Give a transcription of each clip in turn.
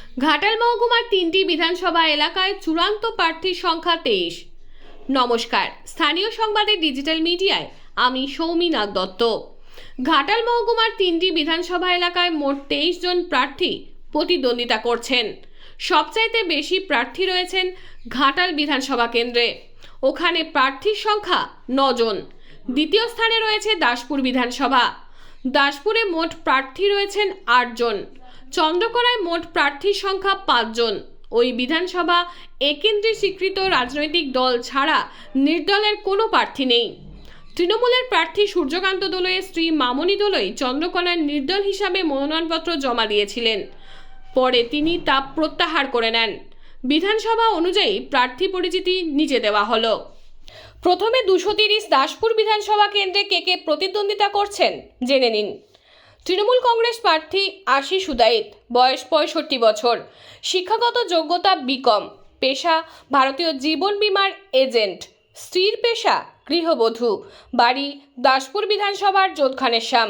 ঘাটাল মহকুমার 3টি বিধানসভা এলাকায় চূড়ান্ত প্রার্থীর সংখ্যা 23। নমস্কার, স্থানীয় সংবাদের ডিজিটাল মিডিয়ায় আমি সৌমি নাগ দত্ত। ঘাটাল মহকুমার 3টি বিধানসভা এলাকায় মোট 23 জন প্রার্থী প্রতিদ্বন্দ্বিতা করছেন। সবচাইতে বেশি প্রার্থী রয়েছেন ঘাটাল বিধানসভা কেন্দ্রে, ওখানে প্রার্থীর সংখ্যা 9 জন। দ্বিতীয় স্থানে রয়েছে দাসপুর বিধানসভা। দাসপুরে মোট প্রার্থী রয়েছেন 8 জন। চন্দ্রকোনায় মোট প্রার্থীর সংখ্যা 5 জন। ওই বিধানসভা কেন্দ্রে স্বীকৃত রাজনৈতিক দল ছাড়া নির্দলের কোনো প্রার্থী নেই। তৃণমূলের প্রার্থী সূর্যকান্ত দোলইয়ের স্ত্রী মামনি দোলই চন্দ্রকোনায় নির্দল হিসাবে মনোনয়নপত্র জমা দিয়েছিলেন, পরে তিনি তা প্রত্যাহার করে নেন। বিধানসভা অনুযায়ী প্রার্থী পরিচিতি নিচে দেওয়া হলো। প্রথমে 230 দাসপুর বিধানসভা কেন্দ্রে কে প্রতিদ্বন্দ্বিতা করছেন জেনে নিন। তৃণমূল কংগ্রেস প্রার্থী আশিস হুদাইত, বয়স 65 বছর, শিক্ষাগত যোগ্যতা বিকম, পেশা ভারতীয় জীবন বীমার এজেন্ট, স্ত্রীর পেশা গৃহবধূ, বাড়ি দাসপুর বিধানসভার যোধখানেশ্যাম।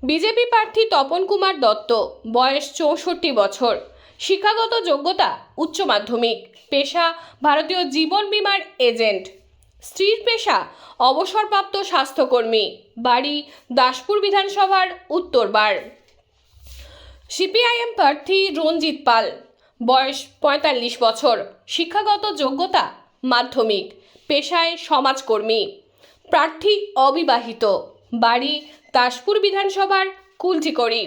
বিজেপি প্রার্থী তপন কুমার দত্ত, বয়স 64 বছর, শিক্ষাগত যোগ্যতা উচ্চ মাধ্যমিক, পেশা ভারতীয় জীবন বীমার এজেন্ট, স্ত্রীর পেশা অবসরপ্রাপ্ত স্বাস্থ্যকর্মী, বাড়ি দাসপুর বিধানসভার উত্তরবার। সিপিআইএম প্রার্থী রঞ্জিত পাল, বয়স 45 বছর, শিক্ষাগত যোগ্যতা মাধ্যমিক, পেশায় সমাজকর্মী, প্রার্থী অবিবাহিত, বাড়ি দাসপুর বিধানসভার কুলটিকড়ি।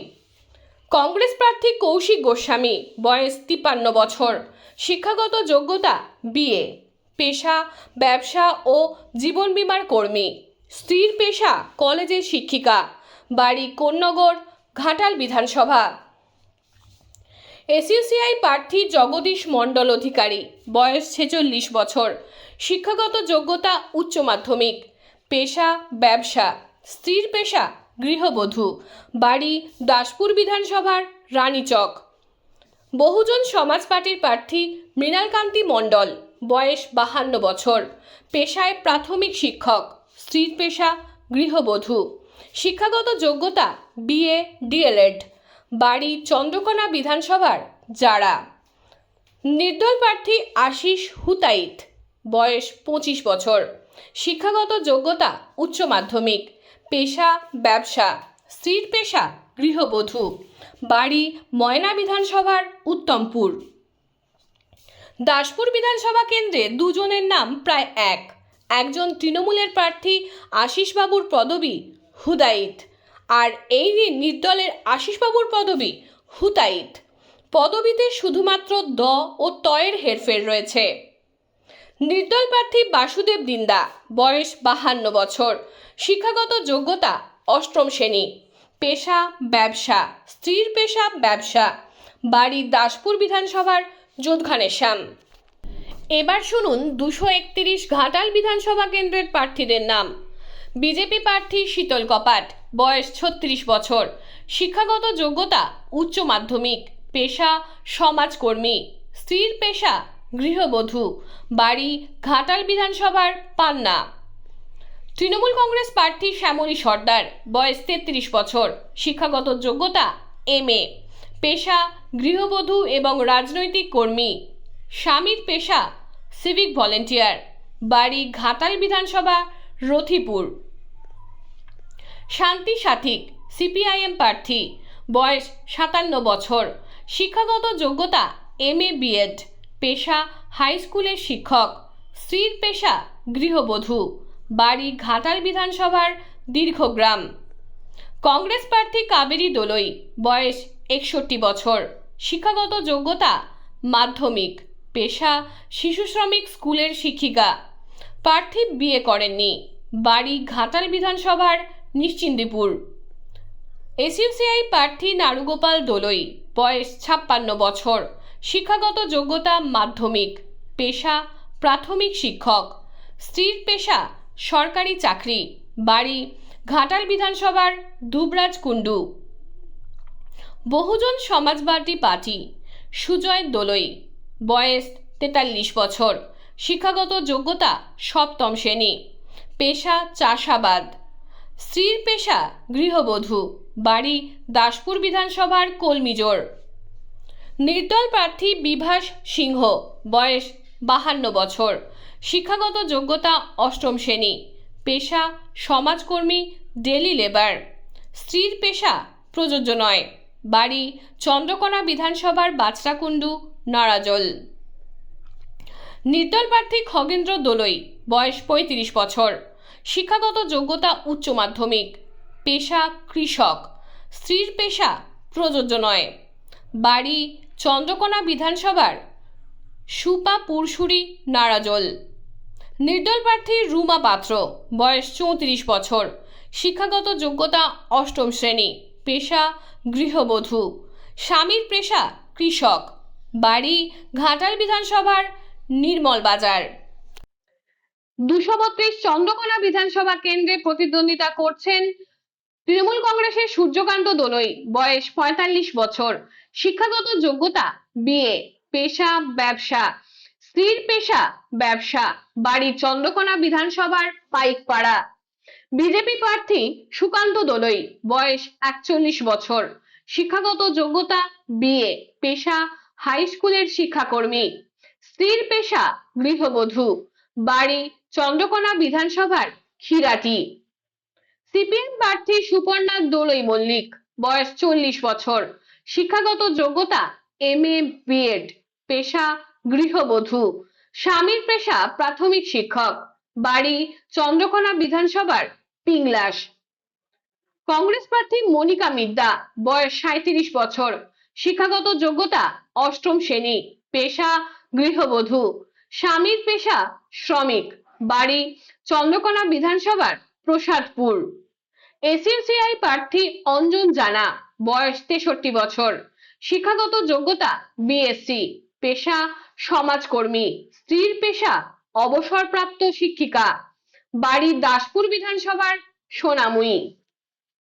কংগ্রেস প্রার্থী কৌশিক গোস্বামী, বয়স 53 বছর, শিক্ষাগত যোগ্যতা বিএ, পেশা ব্যবসা ও জীবন বীমার কর্মী, স্ত্রীর পেশা কলেজের শিক্ষিকা, বাড়ি কোন্নগর ঘাটাল বিধানসভা। এসইউসিআই প্রার্থী জগদীশ মণ্ডল অধিকারী, বয়স 46 বছর, শিক্ষাগত যোগ্যতা উচ্চ মাধ্যমিক, পেশা ব্যবসা, স্ত্রীর পেশা গৃহবধূ, বাড়ি দাসপুর বিধানসভার রানীচক। বহুজন সমাজ পার্টির প্রার্থী মৃণালকান্তি মণ্ডল, বয়স 52 বছর, পেশায় প্রাথমিক শিক্ষক, স্ত্রীর পেশা গৃহবধূ, শিক্ষাগত যোগ্যতা বিএ ডিএলএড, বাড়ি চন্দ্রকোনা বিধানসভার জারা। নির্দল প্রার্থী আশিস হুতাইত, বয়স 25 বছর, শিক্ষাগত যোগ্যতা উচ্চ মাধ্যমিক, পেশা ব্যবসা, স্ত্রীর পেশা গৃহবধূ, বাড়ি ময়না বিধানসভার উত্তমপুর। দাসপুর বিধানসভা কেন্দ্রে দুজনের নাম প্রায় একজন তৃণমূলের প্রার্থী আশিসবাবুর পদবী হুদাইত, আর এই নির্দলের আশিসবাবুর পদবী হুতাইত। পদবীতে শুধুমাত্র দ ও তয়ের হেরফের রয়েছে। নির্দল প্রার্থী বাসুদেব দিন্দা, বয়স 52 বছর, শিক্ষাগত যোগ্যতা অষ্টম শ্রেণী, পেশা ব্যবসা, স্ত্রীর পেশা ব্যবসা, বাড়ি দাসপুর বিধানসভার যোধখানেশ্যাম। এবার শুনুন 231 ঘাটাল বিধানসভা কেন্দ্রের প্রার্থীদের নাম। বিজেপি প্রার্থী শীতল কপাট, বয়স 36 বছর, শিক্ষাগত যোগ্যতা উচ্চ মাধ্যমিক, পেশা সমাজকর্মী, স্ত্রীর পেশা গৃহবধূ, বাড়ি ঘাটাল বিধানসভার পান্না। তৃণমূল কংগ্রেস প্রার্থী শ্যামলী সর্দার, বয়স 33 বছর, শিক্ষাগত যোগ্যতা এমএ, পেশা গৃহবধূ এবং রাজনৈতিক কর্মী, স্বামীর পেশা সিভিক ভলেন্টিয়ার, বাড়ি ঘাটাল বিধানসভা রথিপুর। শান্তি সাথিক, সিপিআইএম প্রার্থী, বয়স 57 বছর, শিক্ষাগত যোগ্যতা এমএ বিএড, পেশা হাই স্কুলের শিক্ষক, স্ত্রীর পেশা গৃহবধূ, বাড়ি ঘাটাল বিধানসভার দীর্ঘগ্রাম। কংগ্রেস প্রার্থী কাবেরী দোলই, বয়স 61 বছর, শিক্ষাগত যোগ্যতা মাধ্যমিক, পেশা শিশু শ্রমিক স্কুলের শিক্ষিকা, প্রার্থী বিয়ে করেননি, বাড়ি ঘাটাল বিধানসভার নিশ্চিন্দিপুর। এসইউসিআই প্রার্থী নারুগোপাল দোলই, বয়স 56 বছর, শিক্ষাগত যোগ্যতা মাধ্যমিক, পেশা প্রাথমিক শিক্ষক, স্ত্রীর পেশা সরকারি চাকরি, বাড়ি ঘাটাল বিধানসভার দুবরাজ কুণ্ডু। বহুজন সমাজবাদী পার্টি সুজয় দোলই, বয়স 43 বছর, শিক্ষাগত যোগ্যতা সপ্তম শ্রেণী, পেশা চাষাবাদ, স্ত্রীর পেশা গৃহবধূ, বাড়ি দাসপুর বিধানসভার কলমিজোর। নির্দল প্রার্থী বিভাস সিংহ, বয়স 52 বছর, শিক্ষাগত যোগ্যতা অষ্টম শ্রেণী, পেশা সমাজকর্মী, ডেলি লেবার, স্ত্রীর পেশা প্রযোজ্য নয়, বাড়ি চন্দ্রকোনা বিধানসভার বাচড়াকুণ্ডু, নারাজল। নির্দল প্রার্থী খগেন্দ্র দোলই, বয়স 35 বছর, শিক্ষাগত যোগ্যতা উচ্চ মাধ্যমিক, পেশা কৃষক, স্ত্রীর পেশা প্রযোজ্য নয়, বাড়ি চন্দ্রকোনা বিধানসভার সুপা পুরসুরি, নারাজল। নির্দল প্রার্থী রুমা পাত্র, বয়স 34 বছর, শিক্ষাগত যোগ্যতা অষ্টম শ্রেণী, পেশা গৃহবধূ, স্বামীর পেশা কৃষক, বাড়ি ঘাটাল বিধানসভার নির্মল বাজার। 232 চন্দ্রকোনা বিধানসভা কেন্দ্রে প্রতিদ্বন্দ্বিতা করছেন তৃণমূল কংগ্রেসের সূর্যকান্ত দোলই, বয়স 45 বছর, শিক্ষাগত যোগ্যতা বিএ, পেশা ব্যবসা, স্ত্রীর পেশা ব্যবসা, বাড়ি চন্দ্রকোনা বিধানসভার পাইকপাড়া। বিজেপি প্রার্থী সুকান্ত দোলই, বয়স 41 বছর, শিক্ষাগত যোগ্যতা বিএ, পেশা হাই স্কুলের শিক্ষাকর্মী, স্ত্রীর পেশা গৃহবধূ, বাড়ি চন্দ্রকোনা বিধানসভার খিরাটি। সিপিএম প্রার্থী সুপর্ণা দোলই মল্লিক, বয়স 40 বছর, শিক্ষাগত যোগ্যতা এমএ বিএড, পেশা গৃহবধূ, স্বামীর পেশা প্রাথমিক শিক্ষক, বাড়ি চন্দ্রকোনা বিধানসভার পিংলাস। কংগ্রেস প্রার্থী মনিকা মিদ্যা, বয়স 37 বছর, শিক্ষাগত যোগ্যতা অষ্টম শ্রেণী, পেশা গৃহবধূ, স্বামীর পেশা শ্রমিক, বাড়ি চন্দ্রকোনা বিধানসভার প্রসাদপুর। এসইউসিআই প্রার্থী অঞ্জন জানা, বয়স 63 বছর, শিক্ষাগত যোগ্যতা বিএসসি, পেশা সমাজকর্মী, স্ত্রীর পেশা অবসরপ্রাপ্ত শিক্ষিকা, বাড়ি দাসপুর বিধানসভার সোনামুয়ী।